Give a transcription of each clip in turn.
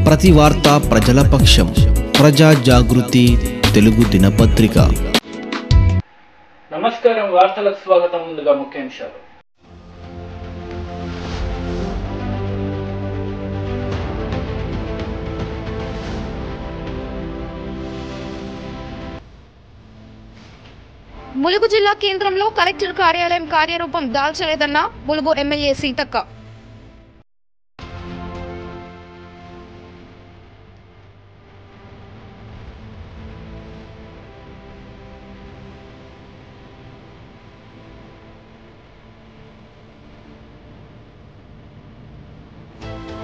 ప్రతి వార్త ప్రజల పక్షం. ప్రజా జాగృతి తెలుగు దినపత్రిక. నమస్కారం, వార్తలకు స్వాగతం. ముందుగా ముఖ్యాంశాలు. ములుగు జిల్లా కేంద్రంలో కలెక్టర్ కార్యాలయం కార్యరూపం దాల్చలేదన్న Mulugu MLA Seethakka.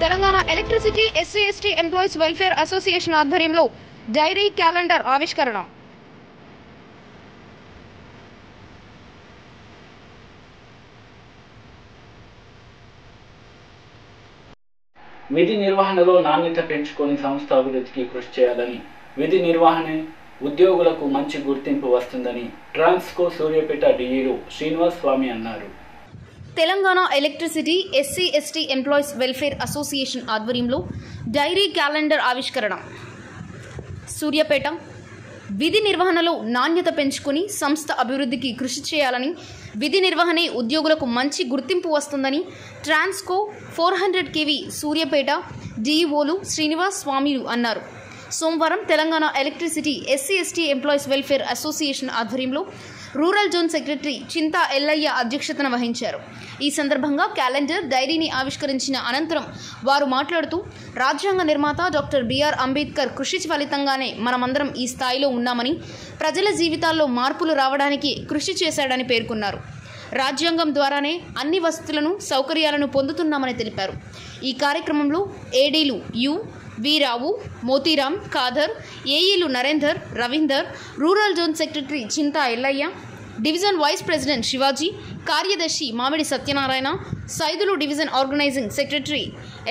Telangana electricity SC ST employees welfare association ఆధ్వర్యంలో డైరీ క్యాలెండర్ ఆవిష్కరణ. విధి నిర్వహణలో నాణ్యత పెంచుకొని సంస్థ అభివృద్ధికి కృషి చేయాలని, విధి నిర్వహణ ఉద్యోగులకు మంచి గుర్తింపు వస్తుందని ట్రాన్స్కో సూర్యాపేట డిఈఓ శ్రీనివాస్ స్వామి అన్నారు. Telangana electricity SC ST employees welfare association ఆధ్వర్యంలో డైరీ క్యాలెండర్ ఆవిష్కరణ. సూర్యాపేట విధి నిర్వహణలో నాణ్యత పెంచుకుని సంస్థ అభివృద్ధికి కృషి చేయాలని, విధి నిర్వహణే ఉద్యోగులకు మంచి గుర్తింపు వస్తుందని ట్రాన్స్కో 400 kV సూర్యాపేట డిఈఓలు శ్రీనివాస్ స్వామిలు అన్నారు. సోమవారం Telangana electricity SC ST employees welfare association ఆధ్వర్యంలో rural zone secretary Chinta Ellaiah అధ్యక్షతన వహించారు. ఈ సందర్భంగా క్యాలెండర్ డైరీని ఆవిష్కరించిన అనంతరం వారు మాట్లాడుతూ, రాజ్యాంగ నిర్మాత డాక్టర్ బిఆర్ అంబేద్కర్ కృషి ఫలితంగానే మనమందరం ఈ స్థాయిలో ఉన్నామని, ప్రజల జీవితాల్లో మార్పులు రావడానికి కృషి చేశాడని పేర్కొన్నారు. రాజ్యాంగం ద్వారానే అన్ని వసతులను, సౌకర్యాలను పొందుతున్నామని తెలిపారు. ఈ కార్యక్రమంలో ఏడీలు యు వీరావు, మోతీరాం, ఖాదర్, ఏఈలు Narender, Ravinder, rural zone secretary Chinta Yellaiah, division vice president Shivaji, కార్యదర్శి Mamidi Satyanarayana, Saidulu division organizing secretary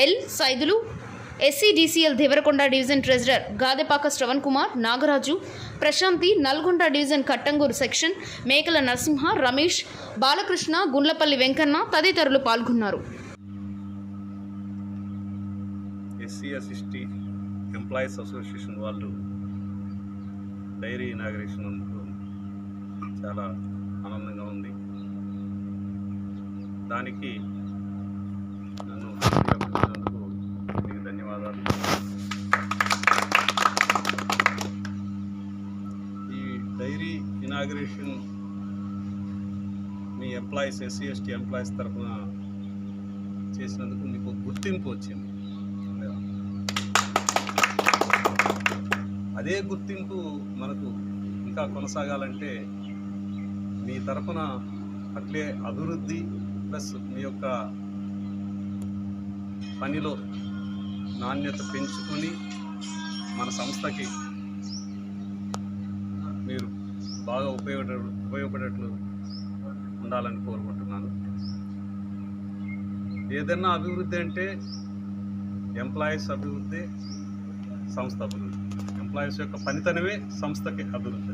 L Saidulu, SCDCL Devarakonda division treasurer Gadepaka Shravan Kumar, Nagaraju, Prashanthi, Nalgonda division Kattangur section Mekala Narasimha, Ramesh, Balakrishna, Gundlapalli Venkanna తదితరులు పాల్గొన్నారు. ఎస్సీ/ఎస్టీ ఎంప్లాయీస్ అసోసియేషన్ వాళ్ళు డైరీ ఇనాగరేషన్ అందుకు చాలా ఆనందంగా ఉంది. దానికి నన్ను పిలిచినందుకు మీకు ధన్యవాదాలు. ఈ డైరీ ఇనాగరేషన్ మీ ఎంప్లాయీస్ ఎస్సీ/ఎస్టీ ఎంప్లాయీస్ తరఫున చేసినందుకు మీకు గుర్తింపు వచ్చింది. అదే గుర్తింపు మనకు ఇంకా కొనసాగాలంటే మీ తరఫున అట్లే అభివృద్ధి ప్లస్ మీ యొక్క పనిలో నాణ్యత పెంచుకొని మన సంస్థకి మీరు బాగా ఉపయోగపడేట్లు ఉండాలని కోరుకుంటున్నాను. ఏదైనా అభివృద్ధి అంటే ఎంప్లాయీస్ అభివృద్ధి, సంస్థ అభివృద్ధి. ఎంప్లాయీస్ యొక్క పనితనమే సంస్థకి అభివృద్ధి.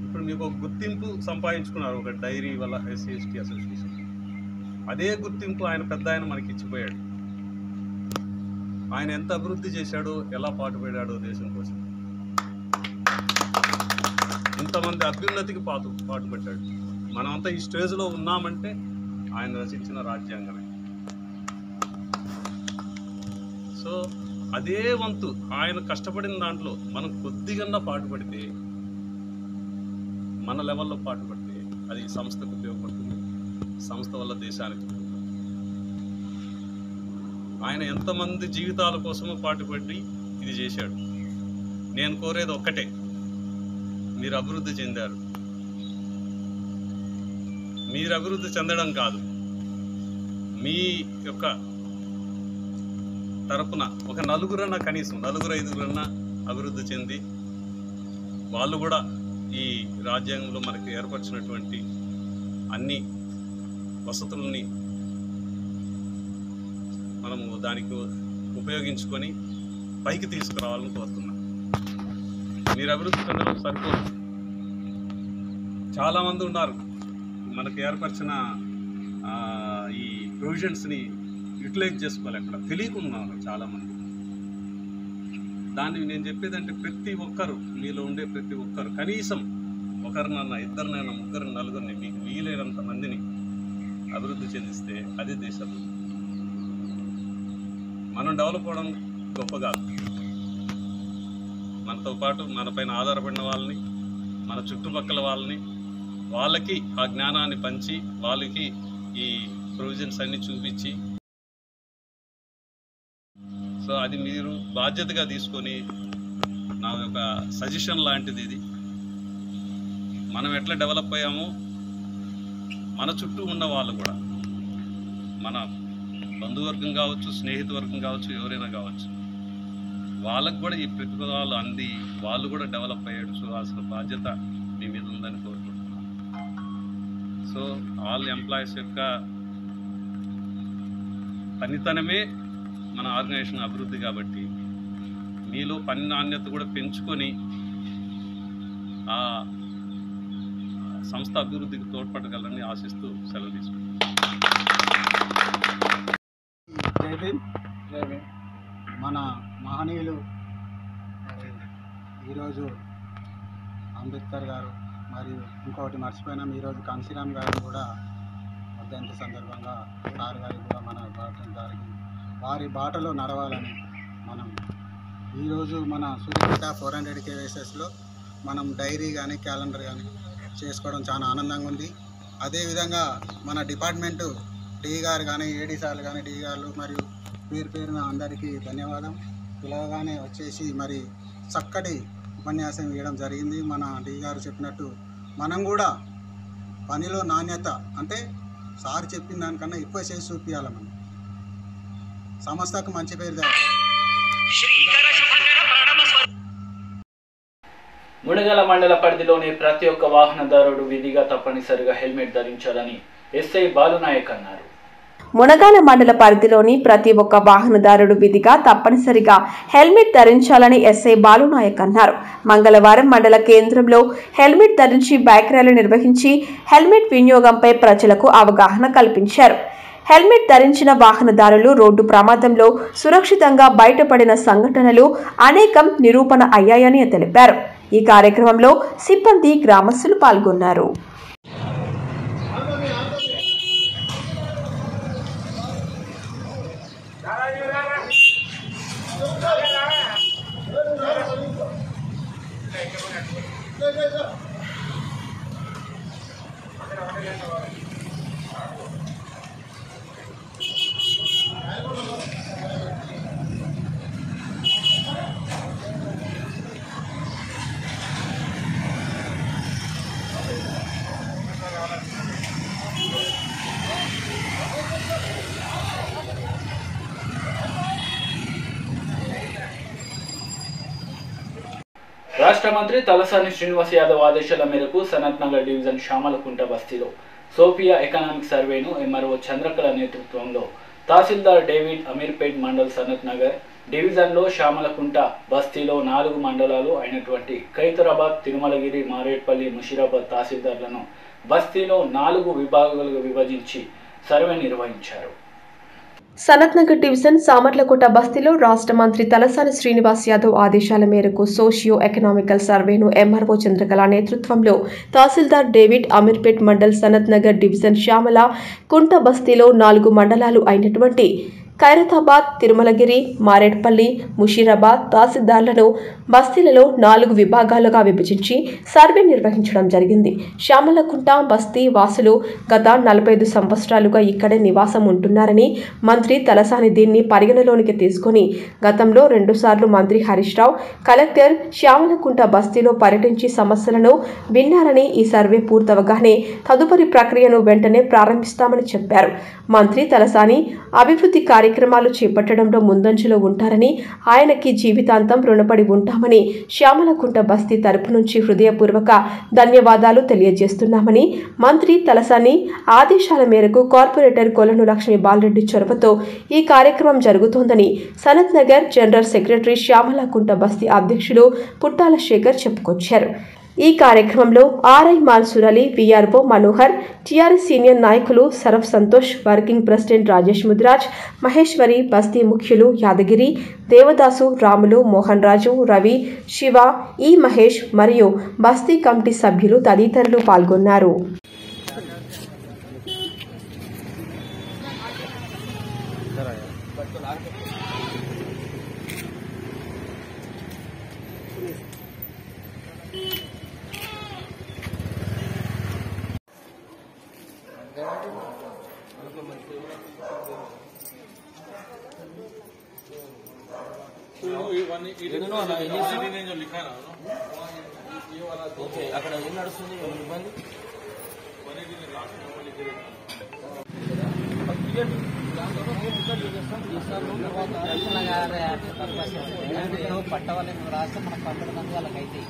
ఇప్పుడు మీకు ఒక గుర్తింపు సంపాదించుకున్నారు ఒక డైరీ వల్ల ఎస్సీ/ఎస్టీ అసోసియేషన్. అదే గుర్తింపు ఆయన మనకి ఇచ్చిపోయాడు. ఆయన ఎంత అభివృద్ధి చేశాడో, ఎలా పాటుపడాడో దేశం కోసం, ఇంతమంది అభ్యున్నతికి పాటుపడ్డాడు. మనమంతా ఈ స్టేజ్లో ఉన్నామంటే ఆయన రచించిన రాజ్యాంగమే. సో అదే వంతు ఆయన కష్టపడిన దాంట్లో మనం కొద్దిగా పాటుపడితే, మన లెవెల్లో పాటుపడితే అది సంస్థకు ఉపయోగపడుతుంది, సంస్థ వల్ల దేశానికి ఉపయోగపడుతుంది. ఆయన ఎంతమంది జీవితాల కోసమో పాటుపడి ఇది చేశాడు. నేను కోరేది ఒక్కటే, మీరు అభివృద్ధి చెందారు. మీరు అభివృద్ధి చెందడం కాదు, మీ యొక్క తరపున ఒక నలుగురన్నా, కనీసం 4-5 అభివృద్ధి చెంది వాళ్ళు కూడా ఈ రాజ్యాంగంలో మనకు ఏర్పరిచినటువంటి అన్ని వసతులని మనము దానికి ఉపయోగించుకొని పైకి తీసుకురావాలని కోరుతున్నాం. మీరు అభివృద్ధి చెందడం సరిపోదు, చాలామంది ఉన్నారు మనకు ఏర్పరిచిన ఈ ప్రొవిజన్స్ని యూటిలైజ్ చేసుకోవాలి, అక్కడ తెలియకుండా ఉన్నారు చాలామంది. దాన్ని నేను చెప్పేదంటే ప్రతి ఒక్కరు, మీలో ఉండే ప్రతి ఒక్కరు కనీసం ఒకరినన్నా, ఇద్దరినైనా, ముగ్గురిని, నలుగురిని, మీకు వీలైనంత మందిని అభివృద్ధి చెందిస్తే అది దేశం. మనం డెవలప్ అవ్వడం గొప్ప కాదు, మనతో పాటు మనపైన ఆధారపడిన వాళ్ళని, మన చుట్టుపక్కల వాళ్ళకి ఆ జ్ఞానాన్ని పంచి, వాళ్ళకి ఈ ప్రొవిజన్స్ అన్ని చూపించి, సో అది మీరు బాధ్యతగా తీసుకొని, నా యొక్క సజెషన్ లాంటిది ఇది. మనం ఎట్లా డెవలప్ అయ్యామో మన చుట్టూ ఉన్న వాళ్ళు కూడా, మన బంధువర్గం కావచ్చు, స్నేహితవర్గం కావచ్చు, ఎవరైనా కావచ్చు, వాళ్ళకు కూడా ఈ ప్రతిఫలాలు అంది వాళ్ళు కూడా డెవలప్ అయ్యాడు చూడాల్సిన బాధ్యత మీ మీద ఉందని కోరుకుంటున్నాను. సో ఆల్ ఎంప్లాయీస్ యొక్క పనితనమే మన ఆర్గనైజేషన్ అభివృద్ధి కాబట్టి మీలో పని నాణ్యత కూడా పెంచుకొని ఆ సంస్థ అభివృద్ధికి తోడ్పడగలని ఆశిస్తూ సెలవు తీసుకుంటాం. మన మహనీయులు ఈరోజు అంబేద్కర్ గారు మరియు ఇంకొకటి మర్చిపోయినాం, ఈరోజు కాంశీరామ్ గారు కూడా వర్ధంతి సందర్భంగా సార్ గారికి కూడా మన వారి బాటలో నడవాలని మనం ఈరోజు మన సూర్యాపేట 400 KVSSలో మనం డైరీ కానీ క్యాలెండర్ కానీ చేసుకోవడం చాలా ఆనందంగా ఉంది. అదేవిధంగా మన డిపార్ట్మెంటు డి గారు కానీ, ఏడీ సార్లు కానీ, డి గారు మరియు పేరున అందరికీ ధన్యవాదం. పిలవగానే వచ్చేసి మరి చక్కటి ఉపన్యాసం ఇవ్వడం జరిగింది. మన డి గారు చెప్పినట్టు మనం కూడా పనిలో నాణ్యత అంటే సార్ చెప్పిన దానికన్నా ఎక్కువ చేసి చూపించాలి. మనం సంస్థకు మంచి పేరు తేవాలి. మునగల మండల పరిధిలోని ప్రతి ఒక్క వాహనదారుడు విధిగా తప్పనిసరిగా హెల్మెట్ ధరించాలని ఎస్ఐ బాలునాయక్ అన్నారు. మునగాల మండల పరిధిలోని ప్రతి ఒక్క వాహనదారుడు విధిగా తప్పనిసరిగా హెల్మెట్ ధరించాలని ఎస్ఐ బాలునాయక్ అన్నారు. మంగళవారం మండల కేంద్రంలో హెల్మెట్ ధరించి బైక్ ర్యాలీ నిర్వహించి హెల్మెట్ వినియోగంపై ప్రజలకు అవగాహన కల్పించారు. హెల్మెట్ ధరించిన వాహనదారులు రోడ్డు ప్రమాదంలో సురక్షితంగా బయటపడిన సంఘటనలు అనేకం నిరూపణ అయ్యాయని తెలిపారు. ఈ కార్యక్రమంలో సిబ్బంది, గ్రామస్తులు పాల్గొన్నారు. రాష్ట్ర మంత్రి తలసాని శ్రీనివాస్ యాదవ్ ఆదేశాల మేరకు సనత్ నగర్ డివిజన్ శ్యామలకుంట బస్తీలో సోఫియా ఎకనామిక్ సర్వేను ఎంఆర్ఓ చంద్రకళ నేతృత్వంలో తహసీల్దార్ డేవిడ్ అమీర్పేట్ మండల్ సనత్ నగర్ డివిజన్లో శ్యామలకుంట బస్తీలో 4 మండలాలు అయినటువంటి ఖైతరాబాద్, తిరుమలగిరి, మారేడ్పల్లి, ముషీరాబాద్ తహసీల్దార్లను బస్తీలో 4 విభాగాలుగా విభజించి సర్వే నిర్వహించారు. సనత్ నగర్ డివిజన్ సామర్లకోట బస్తీలో రాష్ట్ర మంత్రి తలసాని శ్రీనివాస్ యాదవ్ ఆదేశాల మేరకు సోషియో ఎకనామికల్ సర్వేను ఎంఆర్ఓ చంద్రకళ నేతృత్వంలో తహసీల్దార్ డేవిడ్ అమీర్పేట్ మండల్ సనత్ నగర్ డివిజన్ శ్యామల కుంట బస్తీలో 4 మండలాలు అయినటువంటి ఖైరతాబాద్, తిరుమలగిరి, మారేడ్పల్లి, ముషీరాబాద్ తహసీల్దార్లను బస్తీలలో 4 విభాగాలుగా విభజించి సర్వే నిర్వహించడం జరిగింది. శ్యామలకుంట బస్తీ వాసులు గత 45 సంవత్సరాలుగా ఇక్కడే నివాసం ఉంటున్నారని మంత్రి తలసాని దీన్ని పరిగణలోనికి తీసుకుని గతంలో 2 సార్లు మంత్రి హరీష్ రావు కలెక్టర్ శ్యామలకుంట బస్తీలో పర్యటించి సమస్యలను విన్నారని, ఈ సర్వే పూర్తవగానే తదుపరి ప్రక్రియను వెంటనే ప్రారంభిస్తామని చెప్పారు. మంత్రి తలసాని అభివృద్ధి కార్యక్రమాలు చేపట్టడంలో ముందంజలో ఉంటారని, ఆయనకి జీవితాంతం రుణపడి ఉంటామని శ్యామలకుంట బస్తీ తరపు నుంచి హృదయపూర్వక ధన్యవాదాలు తెలియజేస్తున్నామని మంత్రి తలసాని ఆదేశాల మేరకు కార్పొరేటర్ కొలను లక్ష్మీ బాలరెడ్డి చొరవతో ఈ కార్యక్రమం జరుగుతోందని సనత్ నగర్ జనరల్ సెక్రటరీ శ్యామలకుంట బస్తీ అధ్యక్షులు పుట్టాల శేఖర్ చెప్పుకొచ్చారు. ఈ కార్యక్రమంలో RI Mansoor Ali, VRO Manohar, TRS senior నాయకులు సరఫ్ సంతోష్, వర్కింగ్ ప్రెసిడెంట్ రాజేష్ ముదిరాజ్, మహేశ్వరి, బస్తీ ముఖ్యులు యాదగిరి, దేవదాసు, రాములు, మోహన్ రాజు, రవి, శివ, ఈ మహేష్ మరియు బస్తీ కమిటీ సభ్యులు తదితరులు పాల్గొన్నారు. అక్కడ ఏం నడుస్తుంది ఇబ్బంది పట్ట వాళ్ళని రాస్తే మనం పట్టడం మంది వాళ్ళకి అయితే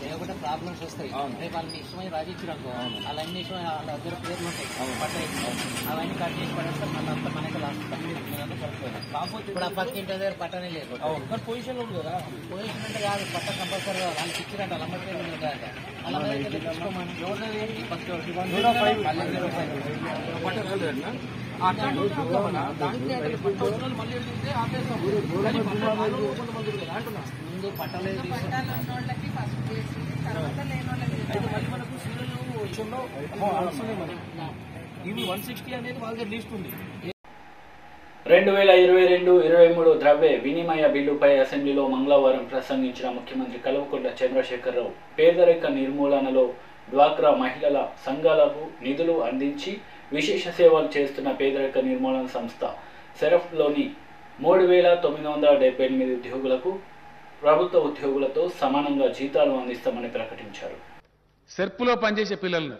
లేకపోతే ప్రాబ్లమ్స్ వస్తాయి. రేపు వాళ్ళని ఇష్టమై రాజించడానికి వాళ్ళ అన్ని ఇష్టమై వాళ్ళ దగ్గర పేర్లు ఉంటాయి పట్ట అవన్నీ కట్ చేసి పడేస్తే మళ్ళీ అంతా మనకి లాస్ట్ కాకపోతే ఇప్పుడు ఆ పక్కింటి దగ్గర పట్టనే లేదు. పొజిషన్ ఉంది కదా, పొజిషన్ అంటే కాదు పట్ట కంపల్సరీ వాళ్ళకి ఇచ్చినట్టు వాళ్ళ అమ్మ పేరు ఉంది కదా, అలా ముందు పట్టలేదు ఇవి 160 అనేది వాళ్ళ దగ్గర లిస్ట్ ఉంది. 2022-23 ద్రవ్య వినిమయ బిల్లుపై అసెంబ్లీలో మంగళవారం ప్రసంగించిన ముఖ్యమంత్రి కల్వకుంట్ల చంద్రశేఖరరావు పేదరిక నిర్మూలనలో డ్వాక్రా మహిళల సంఘాలకు నిధులు అందించి విశేష సేవలు చేస్తున్న పేదరిక నిర్మూలన సంస్థ సెరఫ్లోని 3,978 ఉద్యోగులకు ప్రభుత్వ ఉద్యోగులతో సమానంగా జీతాలు అందిస్తామని ప్రకటించారు. సెర్పులో పనిచేసే పిల్లలను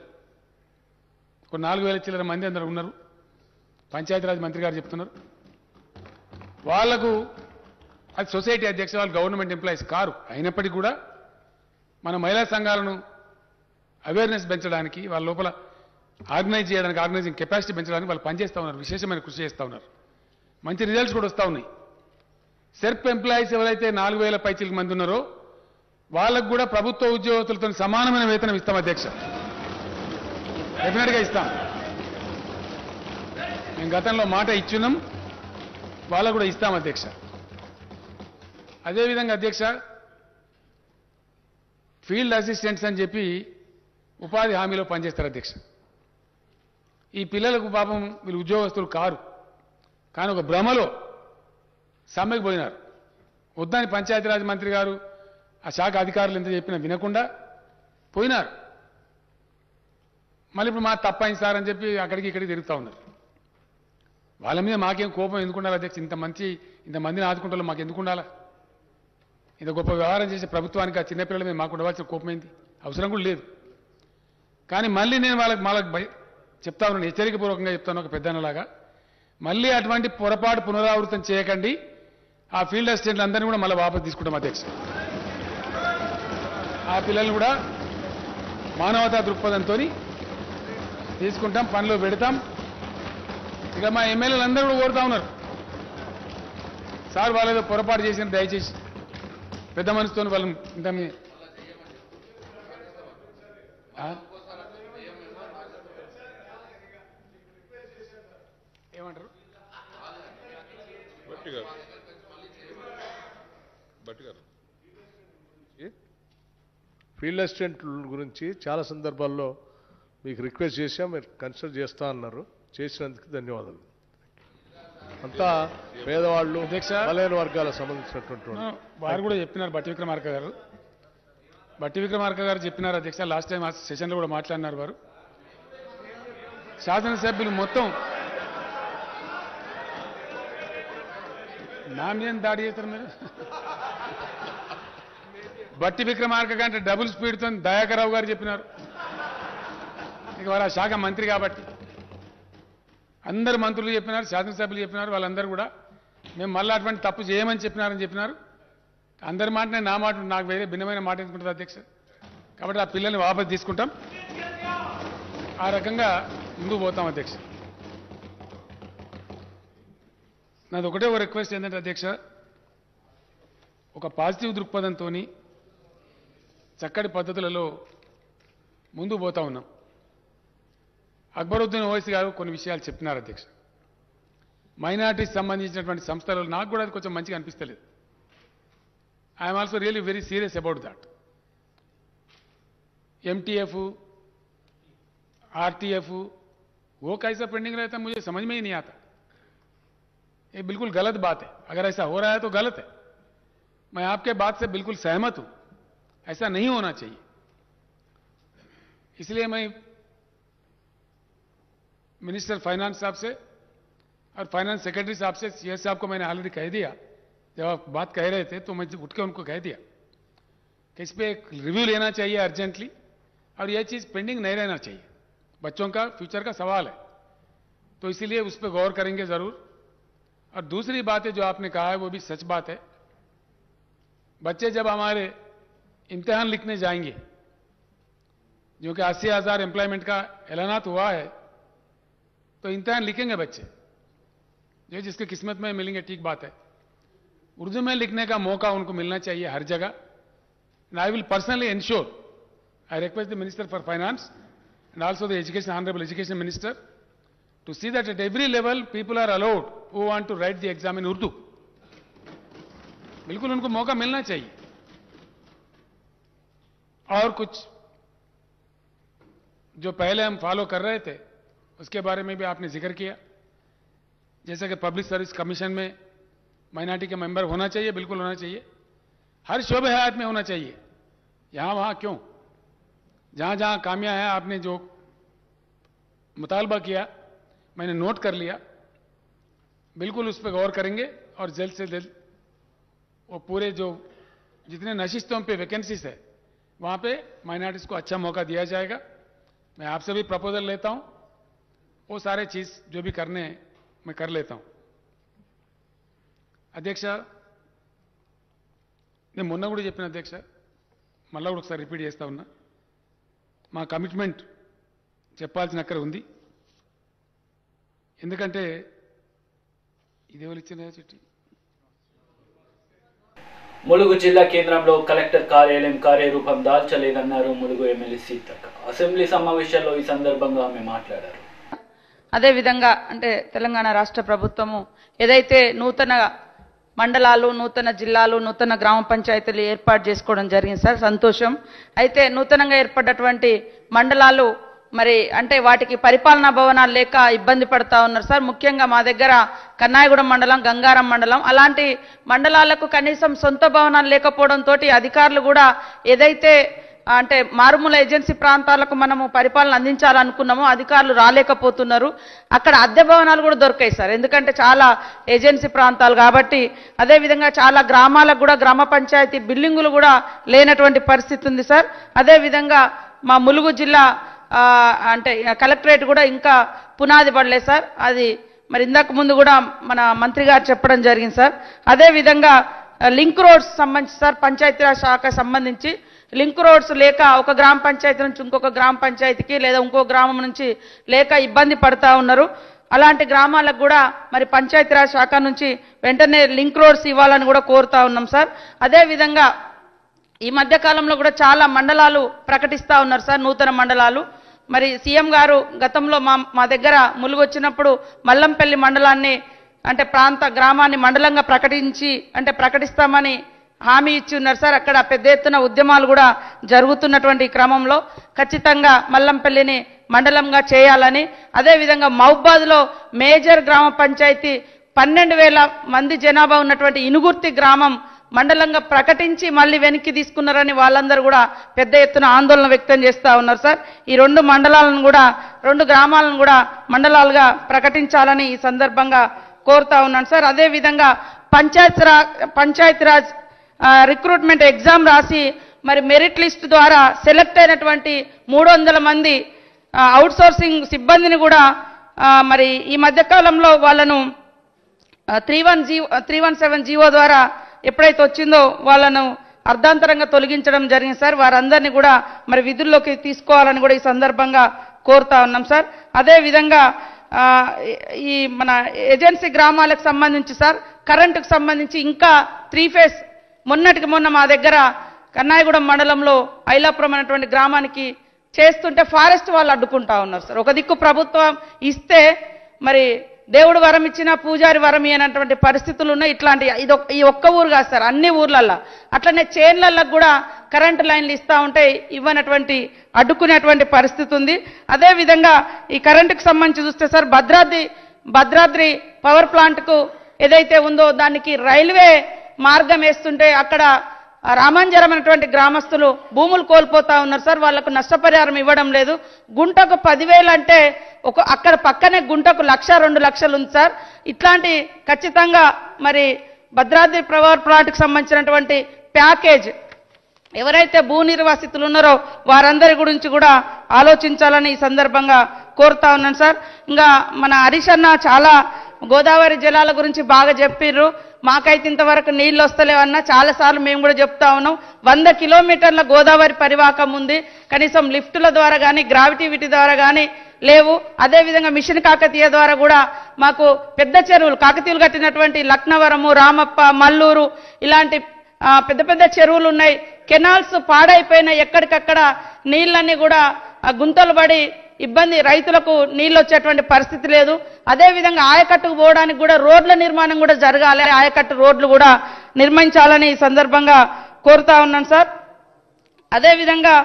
ఒక 4,000 చిల్లర మంది అందరూ ఉన్నారు. పంచాయతీరాజ్ మంత్రి గారు చెప్తున్నారు వాళ్లకు అది సొసైటీ అధ్యక్ష, వాళ్ళు గవర్నమెంట్ ఎంప్లాయీస్ కారు. అయినప్పటికీ కూడా మన మహిళా సంఘాలను అవేర్నెస్ పెంచడానికి, వాళ్ళ లోపల ఆర్గనైజ్ చేయడానికి, ఆర్గనైజింగ్ కెపాసిటీ పెంచడానికి వాళ్ళు పనిచేస్తూ ఉన్నారు. విశేషమైన కృషి చేస్తూ ఉన్నారు. మంచి రిజల్ట్స్ కూడా వస్తూ ఉన్నాయి. సెర్ప్ ఎంప్లాయీస్ ఎవరైతే 4,000 పైచిలకు మంది ఉన్నారో వాళ్ళకు కూడా ప్రభుత్వ ఉద్యోగులతో సమానమైన వేతనం ఇస్తాం అధ్యక్ష, డెఫినెట్గా ఇస్తాం. మేము గతంలో మాట ఇచ్చున్నాం, వాళ్ళకు కూడా ఇస్తాం అధ్యక్ష. అదేవిధంగా అధ్యక్ష ఫీల్డ్ అసిస్టెంట్స్ అని చెప్పి ఉపాధి హామీలో పనిచేస్తారు అధ్యక్ష. ఈ పిల్లలకు పాపం వీళ్ళు ఉద్యోగస్తులు కారు, కానీ ఒక భ్రమలో సమ్మెకు పోయినారు. వద్దని పంచాయతీరాజ్ మంత్రి గారు ఆ శాఖ అధికారులు ఎంత చెప్పినా వినకుండా పోయినారు. మళ్ళీ ఇప్పుడు మా తప్పైంది సార్ అని చెప్పి అక్కడికి ఇక్కడికి తిరుగుతూ ఉన్నారు. వాళ్ళ మీద మాకేం కోపం ఎందుకు ఉండాలి అధ్యక్ష? ఇంతమందిని ఆదుకుంటాలో మాకు ఎందుకు ఉండాలా? ఇంత గొప్ప వ్యవహారం చేసే ప్రభుత్వానికి ఆ చిన్నపిల్లల మీద మాకు ఉండవలసిన కోపం ఏంది? అవసరం కూడా లేదు. కానీ మళ్ళీ నేను వాళ్ళకి చెప్తా ఉన్నాను, హెచ్చరికపూర్వకంగా చెప్తాను ఒక పెద్దన్నలాగా, మళ్ళీ అటువంటి పొరపాటు పునరావృతం చేయకండి. ఆ ఫీల్డ్ అసిస్టెంట్లు అందరినీ కూడా మళ్ళీ వాపసు తీసుకుంటాం అధ్యక్ష. ఆ పిల్లల్ని కూడా మానవతా దృక్పథంతో తీసుకుంటాం, పనిలో పెడతాం. ఇక మా ఎమ్మెల్యేలు అందరూ కూడా కోరుతా ఉన్నారు, సార్ వాళ్ళేదో పొరపాటు చేసిన దయచేసి పెద్ద మనసుతో వాళ్ళని ఇంత ఏమంటారు ఫీల్డ్ అసిస్టెంట్ గురించి చాలా సందర్భాల్లో మీకు రిక్వెస్ట్ చేశాం, మీరు కన్సిడర్ చేస్తా అన్నారు. చేసినందుకు ధన్యవాదాలు. అంతా పేదవాళ్ళు, బలైన వర్గాలకు సంబంధించినటువంటి వారు కూడా చెప్పినారు. బట్టి విక్రమార్క గారు చెప్పినారు అధ్యక్ష. లాస్ట్ టైం ఆ సెషన్లో కూడా మాట్లాడినారు వారు. శాసనసభ్యులు మొత్తం నా మీద దాడి చేస్తారు మీరు. బట్టి విక్రమార్క కంటే డబుల్ స్పీడ్తో దయాకర్రావు గారు చెప్పినారు. ఇక వారు ఆ శాఖ మంత్రి కాబట్టి అందరు మంత్రులు చెప్పినారు, శాసనసభ్యులు చెప్పినారు. వాళ్ళందరూ కూడా మేము మళ్ళీ అటువంటి తప్పు చేయమని చెప్పినారు. అందరి మాట నా మాట, నాకు వేరే భిన్నమైన మాట ఎందుకుంటుంది అధ్యక్ష. కాబట్టి ఆ పిల్లల్ని వాపసు తీసుకుంటాం, ఆ రకంగా ముందుకు పోతాం అధ్యక్ష. నాది ఒకటే ఒక రిక్వెస్ట్ ఏంటంటే అధ్యక్ష, ఒక పాజిటివ్ దృక్పథంతో చక్కటి పద్ధతులలో ముందుకు పోతా ఉన్నాం. అక్బరుద్దీన్ ఓవైసీ గారు కొన్ని విషయాలు చెప్పినారు అధ్యక్ష. మైనారిటీకి సంబంధించినటువంటి సంస్థలు నాకు కూడా అది కొంచెం మంచిగా అనిపిస్తలేదు. I'm also really very serious about that. MTF, RTF वो कैसा पेंडिंग रहता है मुझे समझ में ही नहीं आता. ये बिल्कुल गलत बात है. अगर ऐसा हो रहा है तो गलत है. मैं आपके बात से बिल्कुल सहमत हूं. ऐसा नहीं होना चाहिए. इसलिए मैं मिनिस्टर फाइनेंस साहब से और फाइनेंस सेक्रेटरी साहब से CS साहब को मैंने ऑलरेडी कह दिया. जब आप बात कह रहे थे तो मैं उठ के उनको कह दिया कि इस पर एक रिव्यू लेना चाहिए अर्जेंटली और यह चीज़ पेंडिंग नहीं रहना चाहिए. बच्चों का फ्यूचर का सवाल है, तो इसीलिए उस पर गौर करेंगे ज़रूर. और दूसरी बात है जो आपने कहा है वो भी सच बात है. बच्चे जब हमारे इम्तिहान लिखने जाएंगे, जो कि 80,000 एम्प्लॉयमेंट का ऐलानात हुआ है, तो इम्तिहान लिखेंगे बच्चे जो जिसके किस्मत में मिलेंगे, ठीक बात है. उर्दू में लिखने का मौका उनको मिलना चाहिए हर जगह. And I will personally ensure, I request the Minister for Finance and also the Honorable Education Minister to see that at every level people are allowed who want to write the exam in Urdu. बिल्कुल उनको मौका मिलना चाहिए. और कुछ जो पहले हम फॉलो कर रहे थे उसके बारे में भी आपने जिक्र किया, जैसे कि पब्लिक सर्विस कमीशन में माइनॉरिटी के मेंबर होना चाहिए, बिल्कुल होना चाहिए. हर शोबे हयात में होना चाहिए. यहां वहां क्यों, जहां जहां कामियां हैं आपने जो मुतालबा किया मैंने नोट कर लिया. बिल्कुल उस पर गौर करेंगे और जल्द से जल्द वो पूरे जो जितने नशिस्तों पे वैकेंसीज है वहां पे माइनॉरिटीज को अच्छा मौका दिया जाएगा. मैं आपसे भी प्रपोजल लेता हूं, वो सारे चीज जो भी करने हैं मैं कर लेता हूं. అధ్యక్ష, నేను మొన్న కూడా చెప్పిన అధ్యక్ష, మళ్ళా కూడా ఒకసారి రిపీట్ చేస్తా ఉన్నా, మా కమిట్మెంట్ చెప్పాల్సిన అక్కడ ఉంది. ఎందుకంటే ఇదేవాళ్ళు ఇచ్చిన చిట్టి. ములుగు జిల్లా కేంద్రంలో కలెక్టర్ కార్యాలయం కార్యరూపం దాల్చలేదన్నారు ములుగు ఎమ్మెల్యే సీతక్క. అసెంబ్లీ సమావేశాల్లో ఈ సందర్భంగా ఆమె మాట్లాడారు. అదేవిధంగా అంటే తెలంగాణ రాష్ట్ర ప్రభుత్వము ఏదైతే నూతన మండలాలు, నూతన జిల్లాలు, నూతన గ్రామ పంచాయతీలు ఏర్పాటు చేసుకోవడం జరిగింది సార్, సంతోషం. అయితే నూతనంగా ఏర్పడ్డటువంటి మండలాలు మరి అంటే వాటికి పరిపాలనా భవనాలు లేక ఇబ్బంది పడతా ఉన్నారు సార్. ముఖ్యంగా మా దగ్గర కన్నాయగూడెం మండలం, గంగారం మండలం, అలాంటి మండలాలకు కనీసం సొంత భవనాలు లేకపోవడంతో అధికారులు కూడా ఏదైతే అంటే మారుమూల ఏజెన్సీ ప్రాంతాలకు మనము పరిపాలన అందించాలనుకున్నామో అధికారులు రాలేకపోతున్నారు. అక్కడ అద్దె భవనాలు కూడా దొరికాయి సార్, ఎందుకంటే చాలా ఏజెన్సీ ప్రాంతాలు కాబట్టి. అదేవిధంగా చాలా గ్రామాలకు కూడా గ్రామ పంచాయతీ బిల్డింగులు కూడా లేనటువంటి పరిస్థితి ఉంది సార్. అదేవిధంగా మా ములుగు జిల్లా అంటే కలెక్టరేట్ కూడా ఇంకా పునాది పడలేదు సార్. అది మరి ఇందాక ముందు కూడా మన మంత్రి గారు చెప్పడం జరిగింది సార్. అదేవిధంగా లింక్ రోడ్స్ సంబంధించి సార్, పంచాయతీరాజ్ శాఖ సంబంధించి లింక్ రోడ్స్ లేక ఒక గ్రామ పంచాయతీ నుంచి ఇంకొక గ్రామ పంచాయతీకి లేదా ఇంకో గ్రామం నుంచి లేక ఇబ్బంది పడతా ఉన్నారు. అలాంటి గ్రామాలకు కూడా మరి పంచాయతీరాజ్ శాఖ నుంచి వెంటనే లింక్ రోడ్స్ ఇవ్వాలని కూడా కోరుతా ఉన్నాం సార్. అదేవిధంగా ఈ మధ్య కాలంలో కూడా చాలా మండలాలు ప్రకటిస్తూ ఉన్నారు సార్, నూతన మండలాలు. మరి సీఎం గారు గతంలో మా దగ్గర ములుగు వచ్చినప్పుడు మల్లంపల్లి మండలాన్ని అంటే గ్రామాన్ని మండలంగా ప్రకటిస్తామని హామీ ఇచ్చి ఉన్నారు సార్. అక్కడ పెద్ద ఎత్తున ఉద్యమాలు కూడా జరుగుతున్నటువంటి క్రమంలో ఖచ్చితంగా మల్లంపల్లిని మండలంగా చేయాలని, అదేవిధంగా మహబూబాద్లో మేజర్ గ్రామ పంచాయతీ 12,000 మంది జనాభా ఉన్నటువంటి ఇనుగుర్తి గ్రామం మండలంగా ప్రకటించి మళ్ళీ వెనక్కి తీసుకున్నారని వాళ్ళందరూ కూడా పెద్ద ఎత్తున ఆందోళన వ్యక్తం చేస్తూ ఉన్నారు సార్. ఈ 2 మండలాలను కూడా 2 గ్రామాలను కూడా మండలాలుగా ప్రకటించాలని ఈ సందర్భంగా కోరుతా ఉన్నాను సార్. అదేవిధంగా పంచాయతీరాజ్ రిక్రూట్మెంట్ ఎగ్జామ్ రాసి మరి మెరిట్ లిస్ట్ ద్వారా సెలెక్ట్ అయినటువంటి 300 మంది అవుట్సోర్సింగ్ సిబ్బందిని కూడా మరి ఈ మధ్యకాలంలో వాళ్ళను 317 జీవో ద్వారా ఎప్పుడైతే వచ్చిందో వాళ్ళను అర్ధాంతరంగా తొలగించడం జరిగింది సార్. వారందరినీ కూడా మరి విధుల్లోకి తీసుకోవాలని కూడా ఈ సందర్భంగా కోరుతా ఉన్నాం సార్. అదేవిధంగా ఈ మన ఏజెన్సీ గ్రామాలకు సంబంధించి సార్ కరెంటుకు సంబంధించి ఇంకా 3 ఫేజ్ మొన్న మా దగ్గర కన్నాయగూడెం మండలంలో ఐలాపురం అనేటువంటి గ్రామానికి చేస్తుంటే ఫారెస్ట్ వాళ్ళు అడ్డుకుంటా ఉన్నారు సార్. ఒక దిక్కు ప్రభుత్వం ఇస్తే మరి దేవుడు వరం ఇచ్చినా పూజారి వరం ఇవ్వనటువంటి పరిస్థితులు ఉన్నాయి. ఇట్లాంటి ఈ ఒక్క ఊరు కాదు సార్, అన్ని ఊర్లల్లో అట్లనే చేన్లల్లో కూడా కరెంటు లైన్లు ఇస్తూ ఉంటే ఇవ్వనటువంటి అడ్డుకునేటువంటి పరిస్థితి ఉంది. అదేవిధంగా ఈ కరెంటుకు సంబంధించి చూస్తే సార్ భద్రాద్రి పవర్ ప్లాంట్కు ఏదైతే ఉందో దానికి రైల్వే మార్గం వేస్తుంటే అక్కడ రామాంజరం అనేటువంటి గ్రామస్తులు భూములు కోల్పోతా ఉన్నారు సార్. వాళ్లకు నష్టపరిహారం ఇవ్వడం లేదు. గుంటకు 10,000 అంటే అక్కడ పక్కనే గుంటకు 1,00,000 2,00,000 ఉంది సార్. ఇట్లాంటి ఖచ్చితంగా మరి భద్రాద్రి పవర్ ప్లాంట్కి సంబంధించినటువంటి ప్యాకేజ్ ఎవరైతే భూ నిర్వాసితులు ఉన్నారో వారందరి గురించి కూడా ఆలోచించాలని ఈ సందర్భంగా కోరుతా ఉన్నాను సార్. ఇంకా మన హరీష్ అన్న చాలా గోదావరి జలాల గురించి బాగా చెప్పిర్రు. మాకైతే ఇంతవరకు నీళ్ళు వస్తలేవన్నా చాలాసార్లు మేము కూడా చెప్తా ఉన్నాం. 100 కిలోమీటర్ల గోదావరి పరివాహకం ఉంది. కనీసం లిఫ్టుల ద్వారా కానీ గ్రావిటీ ద్వారా కానీ లేవు. అదేవిధంగా మిషన్ కాకతీయ ద్వారా కూడా మాకు పెద్ద చెరువులు కాకతీయులు కట్టినటువంటి లక్నవరము, రామప్ప, మల్లూరు ఇలాంటి పెద్ద పెద్ద చెరువులు ఉన్నాయి. కెనాల్స్ పాడైపోయిన ఎక్కడికక్కడ నీళ్ళన్నీ కూడా గుంతలు పడి ఇబ్బంది, రైతులకు నీళ్ళు వచ్చేటువంటి పరిస్థితి లేదు. అదేవిధంగా ఆయకట్టుకు పోవడానికి కూడా రోడ్ల నిర్మాణం కూడా జరగాలి. ఆయకట్టు రోడ్లు కూడా నిర్మించాలని ఈ సందర్భంగా కోరుతా ఉన్నాను సార్. అదేవిధంగా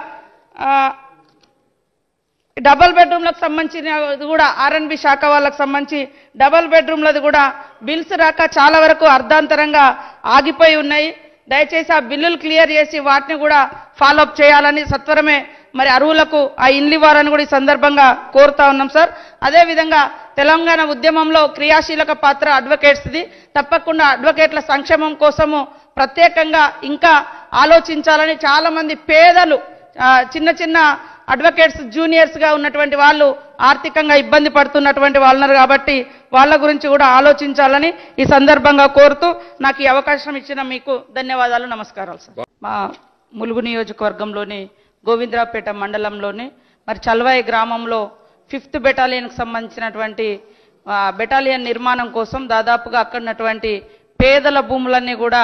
డబల్ బెడ్రూమ్లకు సంబంధించిన కూడా ఆర్ఎన్బి శాఖ వాళ్ళకు సంబంధించి డబల్ బెడ్రూమ్లది కూడా బిల్స్ రాక చాలా వరకు అర్ధాంతరంగా ఆగిపోయి ఉన్నాయి. దయచేసి ఆ బిల్లులు క్లియర్ చేసి వాటిని కూడా ఫాలోఅప్ చేయాలని సత్వరమే మరి అరువులకు ఆ ఇండ్లు ఇవ్వాలని కూడా ఈ సందర్భంగా కోరుతా ఉన్నాం సార్. అదేవిధంగా తెలంగాణ ఉద్యమంలో క్రియాశీలక పాత్ర అడ్వకేట్స్ది. తప్పకుండా అడ్వకేట్ల సంక్షేమం కోసము ప్రత్యేకంగా ఇంకా ఆలోచించాలని చాలా మంది పేదలు చిన్న చిన్న అడ్వకేట్స్ జూనియర్స్గా ఉన్నటువంటి వాళ్ళు ఆర్థికంగా ఇబ్బంది పడుతున్నటువంటి వాళ్ళన్నారు కాబట్టి వాళ్ళ గురించి కూడా ఆలోచించాలని ఈ సందర్భంగా కోరుతూ నాకు ఈ అవకాశం ఇచ్చిన మీకు ధన్యవాదాలు, నమస్కారాలు సార్. మా ములుగు నియోజకవర్గంలోని గోవిందరావుపేట మండలంలోని మరి చల్వాయి గ్రామంలో 5th బెటాలియన్కి సంబంధించినటువంటి బెటాలియన్ నిర్మాణం కోసం దాదాపుగా అక్కడున్నటువంటి పేదల భూములన్నీ కూడా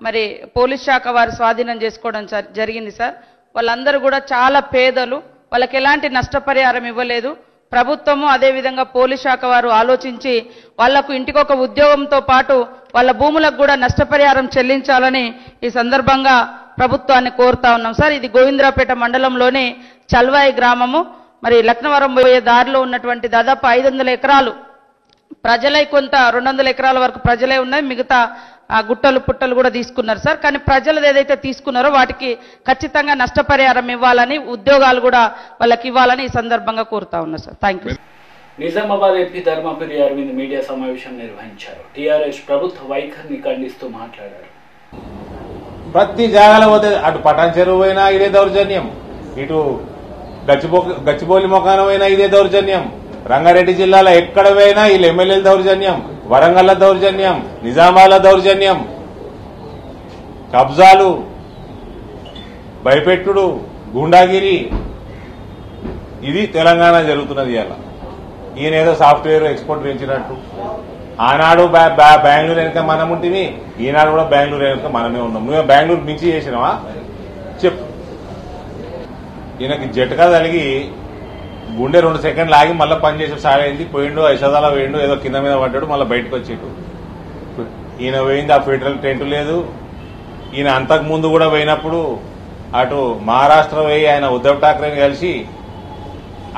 మరి పోలీస్ శాఖ వారు స్వాధీనం చేసుకోవడం జరిగింది సార్. వాళ్ళందరూ కూడా చాలా పేదలు, వాళ్ళకి ఎలాంటి నష్టపరిహారం ఇవ్వలేదు. ప్రభుత్వము అదేవిధంగా పోలీస్ శాఖ వారు ఆలోచించి వాళ్లకు ఇంటికొక ఉద్యోగంతో పాటు వాళ్ళ భూములకు కూడా నష్టపరిహారం చెల్లించాలని ఈ సందర్భంగా ప్రభుత్వాన్ని కోరుతా ఉన్నాం సార్. ఇది గోవిందరావుపేట మండలంలోని చల్వాయి గ్రామము. మరి లక్నవరం పోయే దారిలో ఉన్నటువంటి దాదాపు 500 ఎకరాలు ప్రజలై, కొంత 200 ఎకరాల వరకు ప్రజలే ఉన్నాయి. మిగతా గుట్టలు పుట్టలు కూడా తీసుకున్నారు సార్. కానీ ప్రజలు ఏదైతే తీసుకున్నారో వాటికి ఖచ్చితంగా నష్టపరిహారం ఇవ్వాలని, ఉద్యోగాలు కూడా వాళ్ళకి ఇవ్వాలని ఈ సందర్భంగా కోరుతా ఉన్నారు sir. Thank you. Nizamabad MP Dharmapuri Arvind media సమావేశం నిర్వహించారు. టీఆర్ఎస్ ప్రభుత్వ వైఖరిని ఖండిస్తూ మాట్లాడారు. ప్రతి జాగాలో పోతే అటు పటాన్ చెరువు పోయినా ఇదే దౌర్జన్యం, ఇటు గచ్చిబౌలి మొఖానం పోయినా ఇదే దౌర్జన్యం, రంగారెడ్డి జిల్లాలో ఎక్కడ పోయినా వీళ్ళు ఎమ్మెల్యేల దౌర్జన్యం, వరంగల్ దౌర్జన్యం, నిజామాబాద్ దౌర్జన్యం, కబ్జాలు, భయపెట్టుడు, గూండాగిరి, ఇది తెలంగాణ జరుగుతున్నది. ఇలా ఈయన ఏదో సాఫ్ట్వేర్ ఎక్స్పోర్ట్ పెంచినట్టు, ఆనాడు బెంగళూరు వెనుక మనం ఉంటుంది, ఈనాడు కూడా బెంగళూరు వెనుక మనమే ఉన్నాం. నువ్వే బెంగళూరు మించి చేసినావా చెప్పు. ఈయనకి జట్కా తలిగి గుండె 2 సెకండ్లు ఆగి మళ్ళీ పనిచేసి స్టార్ట్ అయింది. పోయిండు, ఐషాదాలో పోయిండు, ఏదో కింద మీద పడ్డాడు, మళ్ళీ బయటకు వచ్చేటు. ఈయన పోయింది, ఆ ఫెడరల్ టెంట్ లేదు. ఈయన అంతకు ముందు కూడా పోయినప్పుడు అటు మహారాష్ట్ర పోయి ఆయన ఉద్దవ్ ఠాక్రేని కలిసి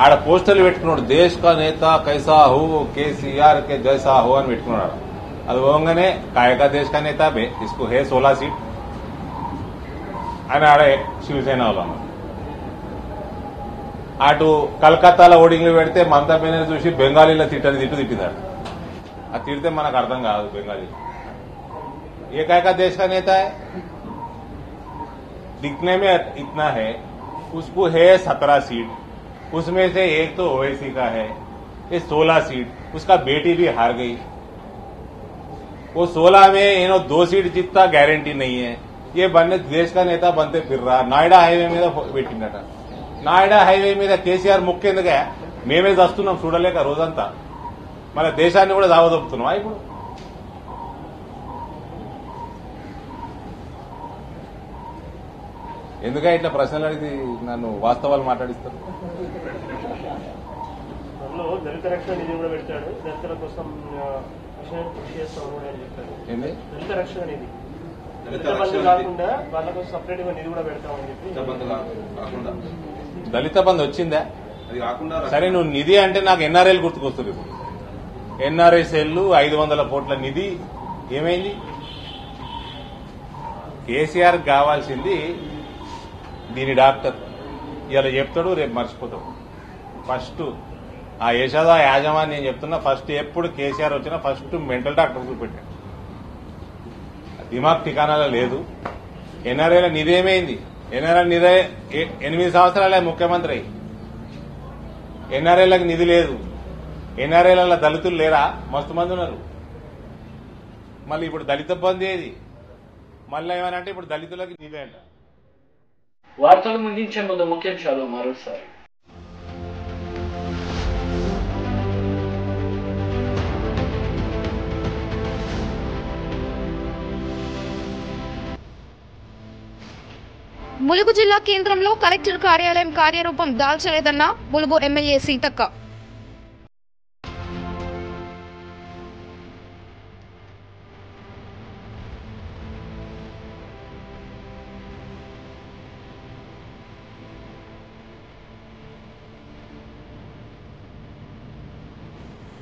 ఆడ పోస్టర్లు పెట్టుకున్నాడు, దేశ్ కా నేత కైసా హో కేసీఆర్ కే జైసా హో అని పెట్టుకున్నాడు. అది పోగానే కాయకా దేశ్ కా నేత బే ఇస్కు హే 16 సీట్ అని ఆడే శివసేన వాళ్ళు. అటు కలకత్తాలో ఓడింగ్లు పెడితే మమతా బెనర్జీ చూసి బెంగాలీలో తిట్టిదాడు. అది తిడితే మనకు అర్థం కాదు బెంగాలీ. ఏ కాయకా దేశ్ కా నేత హై, दिखने में इतना है, उसको है 17 सीट, उसमें से एक तो ओवैसी का है, ये 16 सीट, उसका बेटी भी हार गई. वो 16 में 2 सीट जीतता गारंटी नहीं है. ये बनने देश का नेता बनते फिर रहा. నాయుడా హైవే మీద పెట్టిందట. నాయుడా హైవే మీద కేసీఆర్ ముఖ్యంగా మేమే చస్తున్నాం చూడలేక రోజంతా, మన దేశాన్ని కూడా దావదొప్పుతున్నాం. ఇప్పుడు ఎందుకంటే ఇట్లా ప్రశ్నలు అడిగి నన్ను వాస్తవాలు మాట్లాడిస్తారు? దళిత రక్షణ నిధి కూడా పెడతాడు, దళితుల కోసం కృషి చేస్తాము అని చెప్పారు. దళిత రక్షణ నిధి కాకుండా వాళ్ళ కోసం సపరేట్ గా నిధి కూడా పెడతామని చెప్పి. దళిత బంధు వచ్చిందా? సరే, నువ్వు నిధి అంటే నాకు ఎన్ఆర్ఐలు గుర్తుకొస్తుంది. ఎన్ఆర్ఐసెల్ 500 కోట్ల నిధి ఏమైంది? కేసీఆర్ కావాల్సింది దీని డాక్టర్. ఇలా చెప్తాడు, రేపు మర్చిపోతాడు. ఫస్ట్ ఆ యశోద యాజమాన్యం చెప్తున్నా, ఫస్ట్ ఎప్పుడు కేసీఆర్ వచ్చినా ఫస్ట్ మెంటల్ డాక్టర్ చూపెట్టాడు. దిమాగ్ ఠికానాలో లేదు. ఎన్ఆర్ఐల నిధి ఏమైంది? ఎన్ఆర్ఐ నిధి 8 సంవత్సరాలే ముఖ్యమంత్రి. ఎన్ఆర్ఐలకు నిధి లేదు. ఎన్ఆర్ఐల దళితులు లేరా? మస్తు మంది ఉన్నారు. మళ్ళీ ఇప్పుడు దళిత బంధు ఏది? మళ్ళీ ఏమనంటే ఇప్పుడు దళితులకి నిధి అంట. వార్తలు ముగించే ముందు ముఖ్యాంశాలు మరోసారి. ములుగు జిల్లా కేంద్రంలో కలెక్టర్ కార్యాలయం కార్యరూపం దాల్చలేదన్న Mulugu MLA Seethakka.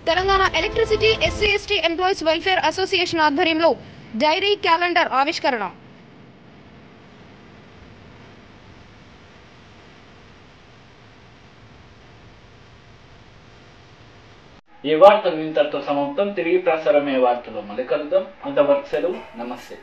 Telangana electricity SC ST employees welfare association ఆధ్వర్యంలో డైరీ క్యాలెండర్ ఆవిష్కరణ. ఈ వార్తలు ఇంతటితో సమాప్తం. తిరిగి ప్రసారమయ్యే వార్తలు మళ్ళీ కలుద్దాం. అంతవరకు సెలవు. నమస్తే.